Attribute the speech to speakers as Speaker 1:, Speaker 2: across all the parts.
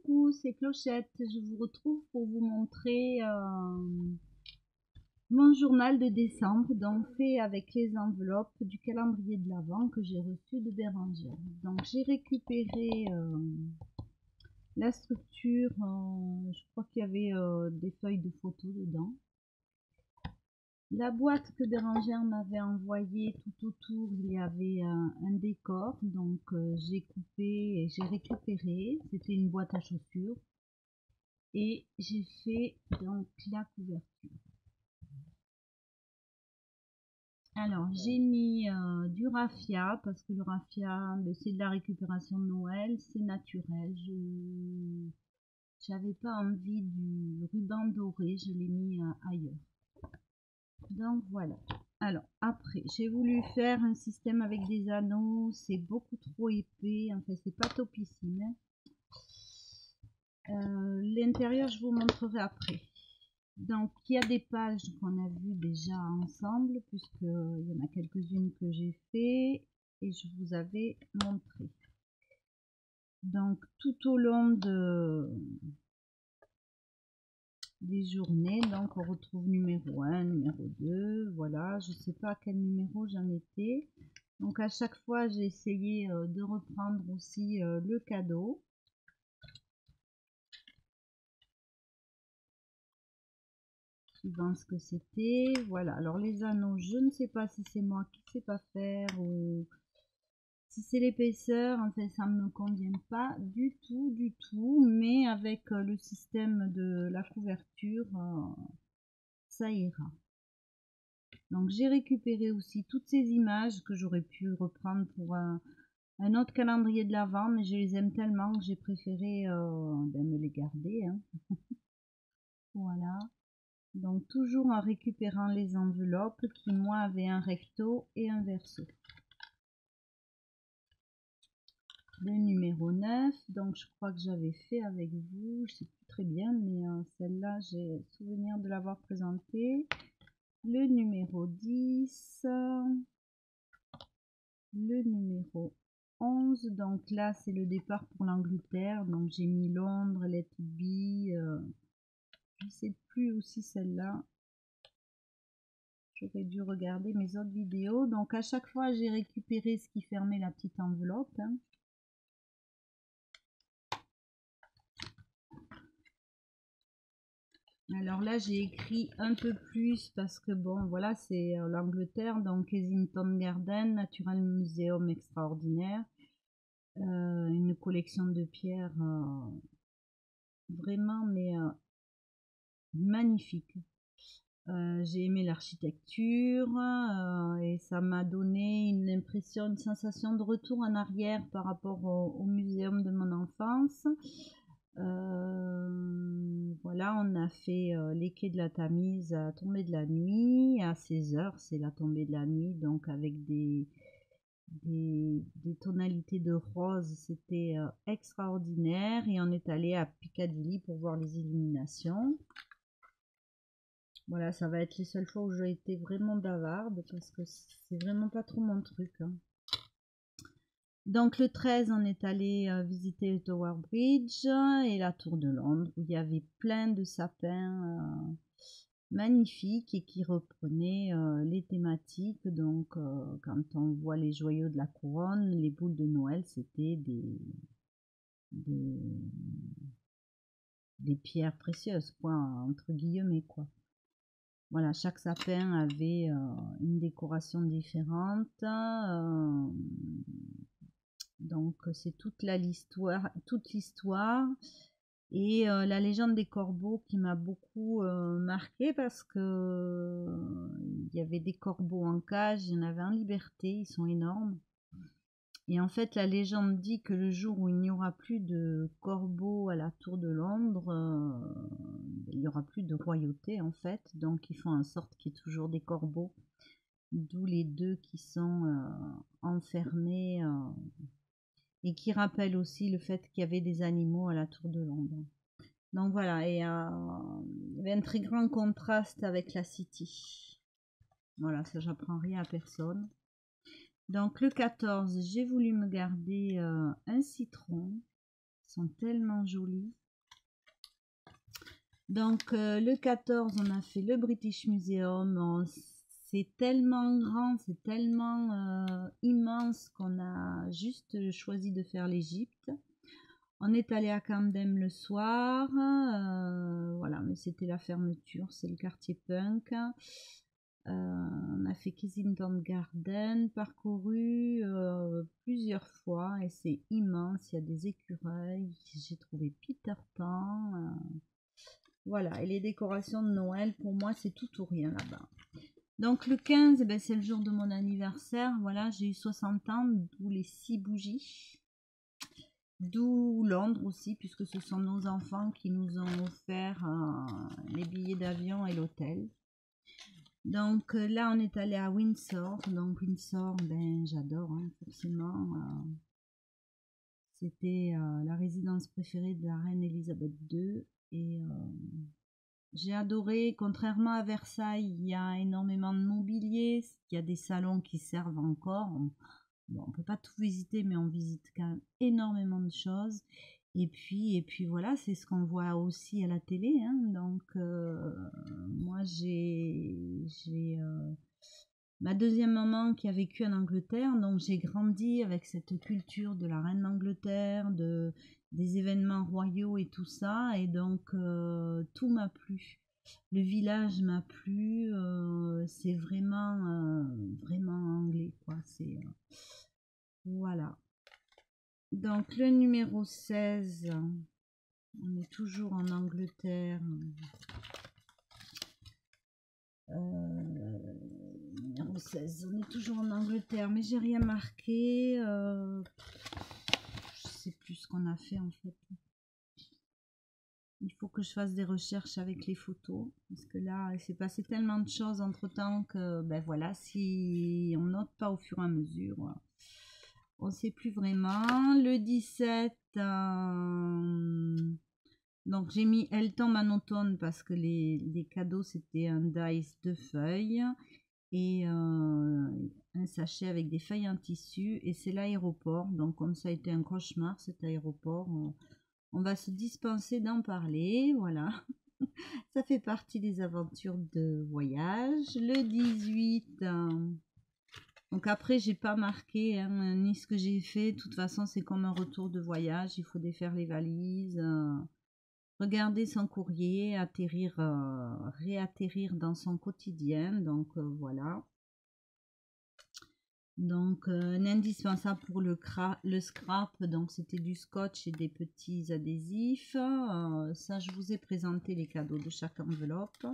Speaker 1: Coucou, c'est Clochette. Je vous retrouve pour vous montrer mon journal de décembre, donc fait avec les enveloppes du calendrier de l'Avent que j'ai reçu de Bérangère. Donc j'ai récupéré la structure, je crois qu'il y avait des feuilles de photos dedans. La boîte que Bérangère m'avait envoyée, tout autour, il y avait un décor, donc j'ai coupé et j'ai récupéré. C'était une boîte à chaussures. Et j'ai fait donc la couverture. Alors j'ai mis du raffia parce que le raffia c'est de la récupération de Noël, c'est naturel. Je j'avais pas envie du ruban doré, je l'ai mis ailleurs. Donc voilà. Alors après j'ai voulu faire un système avec des anneaux, c'est beaucoup trop épais, enfin c'est pas topissime. L'intérieur je vous montrerai après. Donc, il y a des pages qu'on a vues déjà ensemble, puisqu'il y en a quelques-unes que j'ai fait et je vous avais montré. Donc, tout au long des journées, donc on retrouve numéro 1, numéro 2, voilà, je ne sais pas à quel numéro j'en étais. Donc, à chaque fois, j'ai essayé de reprendre aussi le cadeau. Suivant ce que c'était, voilà. Alors les anneaux, je ne sais pas si c'est moi qui ne sais pas faire ou si c'est l'épaisseur, en fait ça me convient pas du tout, mais avec le système de la couverture, ça ira. Donc j'ai récupéré aussi toutes ces images que j'aurais pu reprendre pour un autre calendrier de l'Avent, mais je les aime tellement que j'ai préféré me les garder, hein. Voilà. Donc toujours en récupérant les enveloppes qui moi avaient un recto et un verso. Le numéro 9, donc je crois que j'avais fait avec vous, je sais plus très bien, mais celle-là j'ai souvenir de l'avoir présentée. Le numéro 10, le numéro 11, donc là c'est le départ pour l'Angleterre, donc j'ai mis Londres, Let It Be, je sais plus aussi celle-là. J'aurais dû regarder mes autres vidéos. Donc à chaque fois, j'ai récupéré ce qui fermait la petite enveloppe, hein. Alors là, j'ai écrit un peu plus parce que bon, voilà, c'est l'Angleterre, donc Kensington Garden, Natural Museum extraordinaire, une collection de pierres vraiment, mais magnifique. J'ai aimé l'architecture et ça m'a donné une impression, une sensation de retour en arrière par rapport au muséum de mon enfance. Voilà, on a fait les quais de la Tamise à la tombée de la nuit, à 16h, c'est la tombée de la nuit, donc avec des tonalités de rose, c'était extraordinaire. Et on est allé à Piccadilly pour voir les illuminations. Voilà, ça va être les seules fois où j'ai été vraiment bavarde parce que c'est vraiment pas trop mon truc, hein. Donc le 13, on est allé visiter le Tower Bridge et la Tour de Londres où il y avait plein de sapins magnifiques et qui reprenaient les thématiques. Donc quand on voit les joyaux de la couronne, les boules de Noël, c'était des pierres précieuses, quoi, entre guillemets, quoi. Voilà, chaque sapin avait une décoration différente. Donc c'est toute l'histoire et la légende des corbeaux qui m'a beaucoup marqué parce que il y avait des corbeaux en cage, il y en avait en liberté, ils sont énormes. Et en fait, la légende dit que le jour où il n'y aura plus de corbeaux à la Tour de Londres, il n'y aura plus de royauté en fait. Donc ils font en sorte qu'il y ait toujours des corbeaux, d'où les deux qui sont enfermés et qui rappellent aussi le fait qu'il y avait des animaux à la Tour de Londres. Donc voilà, et il y avait un très grand contraste avec la City. Voilà, ça j'apprends rien à personne. Donc le 14, j'ai voulu me garder un citron. sont tellement jolis. Donc le 14, on a fait le British Museum. C'est tellement grand, c'est tellement immense qu'on a juste choisi de faire l'Égypte. On est allé à Camden le soir, voilà, mais c'était la fermeture, c'est le quartier punk. On a fait Kensington Garden, parcouru plusieurs fois et c'est immense, il y a des écureuils, j'ai trouvé Peter Pan. Voilà, et les décorations de Noël, pour moi, c'est tout ou rien là-bas. Donc le 15, ben, c'est le jour de mon anniversaire. Voilà, j'ai eu 60 ans, d'où les 6 bougies. D'où Londres aussi, puisque ce sont nos enfants qui nous ont offert les billets d'avion et l'hôtel. Donc là, on est allé à Windsor. Donc Windsor, ben, j'adore, hein, forcément. C'était la résidence préférée de la reine Elisabeth II. Et j'ai adoré, contrairement à Versailles, il y a énormément de mobilier, il y a des salons qui servent encore. Bon, on peut pas tout visiter, mais on visite quand même énormément de choses. Et puis voilà, c'est ce qu'on voit aussi à la télé, hein. Donc moi j'ai ma deuxième maman qui a vécu en Angleterre, donc j'ai grandi avec cette culture de la reine d'Angleterre, des événements royaux et tout ça, et donc tout m'a plu. Le village m'a plu, c'est vraiment anglais, quoi. C'est voilà. Donc le numéro 16, on est toujours en Angleterre. Numéro 16, on est toujours en Angleterre, mais j'ai rien marqué. Je sais plus ce qu'on a fait en fait. Il faut que je fasse des recherches avec les photos, parce que là, il s'est passé tellement de choses entre temps que, ben voilà, si on note pas au fur et à mesure, on ne sait plus vraiment. Le 17, donc j'ai mis Elle tombe en automne parce que les cadeaux c'était un dice de feuilles et un sachet avec des feuilles en tissu, et c'est l'aéroport. Donc comme ça a été un cauchemar cet aéroport, on va se dispenser d'en parler, voilà. Ça fait partie des aventures de voyage. Le 18, donc après j'ai pas marqué hein, ni ce que j'ai fait. De toute façon c'est comme un retour de voyage, il faut défaire les valises, regarder son courrier, atterrir, réatterrir dans son quotidien. Donc voilà. Donc un indispensable pour le scrap, donc c'était du scotch et des petits adhésifs. Ça je vous ai présenté les cadeaux de chaque enveloppe.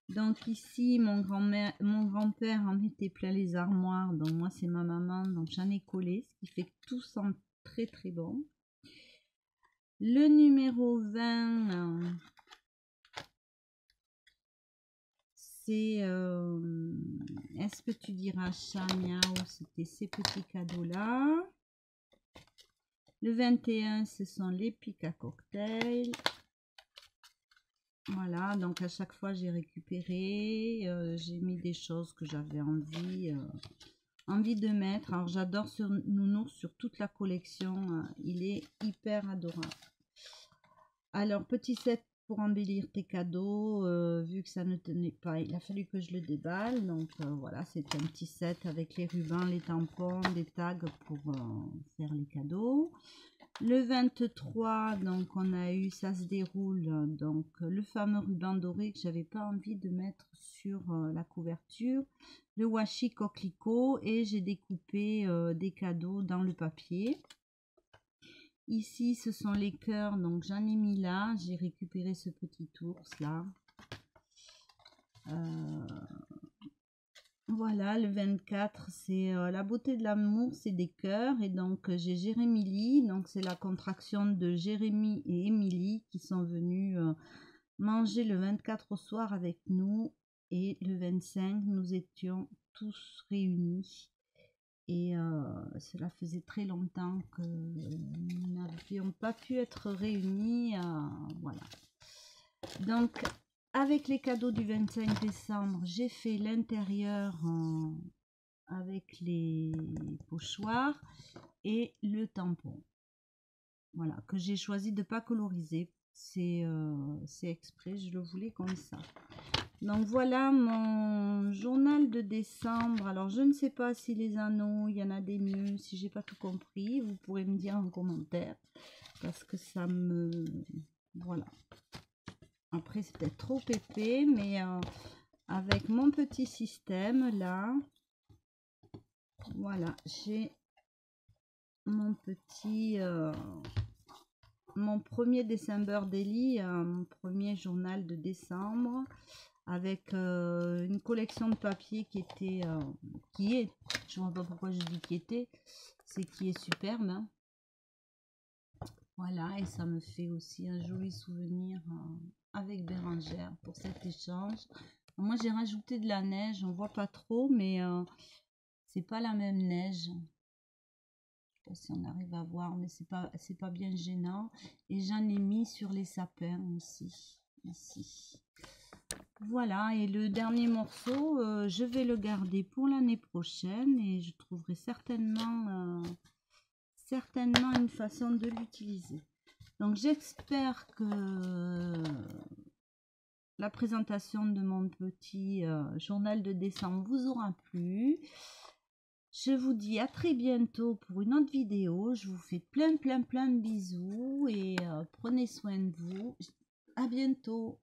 Speaker 1: Donc ici mon grand-père en mettait plein les armoires, donc moi c'est ma maman, donc j'en ai collé, ce qui fait que tout sent très très bon. Le numéro 20, c'est est-ce que tu diras chat miaou, c'était ces petits cadeaux là. Le 21, ce sont les pics à cocktail. Voilà, donc à chaque fois j'ai récupéré, j'ai mis des choses que j'avais envie de mettre. Alors j'adore ce nounours sur toute la collection, il est hyper adorable. Alors petit set pour embellir tes cadeaux, vu que ça ne tenait pas, il a fallu que je le déballe. Donc voilà, c'est un petit set avec les rubans, les tampons, des tags pour faire les cadeaux. Le 23, donc on a eu ça se déroule, donc le fameux ruban doré que j'avais pas envie de mettre sur la couverture, le washi coquelicot, et j'ai découpé des cadeaux dans le papier. Ici ce sont les cœurs, donc j'en ai mis là, j'ai récupéré ce petit ours là. Voilà, le 24, c'est la beauté de l'amour, c'est des cœurs. Et donc, j'ai Jérémie, donc c'est la contraction de Jérémie et Émilie qui sont venus manger le 24 au soir avec nous. Et le 25, nous étions tous réunis. Et cela faisait très longtemps que nous n'avions pas pu être réunis. Voilà. Donc, avec les cadeaux du 25 décembre, j'ai fait l'intérieur avec les pochoirs et le tampon. Voilà, que j'ai choisi de pas coloriser. C'est exprès, je le voulais comme ça. Donc voilà mon journal de décembre. Alors je ne sais pas si les anneaux, il y en a des mieux, si j'ai pas tout compris, vous pourrez me dire en commentaire. Parce que ça me... Voilà. Après c'est peut-être trop épais, mais avec mon petit système là, voilà, j'ai mon petit... mon premier December Daily, mon premier journal de décembre, avec une collection de papiers qui était, qui est, je ne vois pas pourquoi je dis qui était, c'est qui est superbe. Hein. Voilà, et ça me fait aussi un joli souvenir avec Bérangère pour cet échange. Moi j'ai rajouté de la neige, on voit pas trop, mais c'est pas la même neige. Je sais pas si on arrive à voir, mais c'est pas bien gênant. Et j'en ai mis sur les sapins aussi, ici. Voilà, et le dernier morceau, je vais le garder pour l'année prochaine et je trouverai certainement, certainement une façon de l'utiliser. Donc j'espère que la présentation de mon petit journal de décembre vous aura plu. Je vous dis à très bientôt pour une autre vidéo. Je vous fais plein de bisous et prenez soin de vous. À bientôt.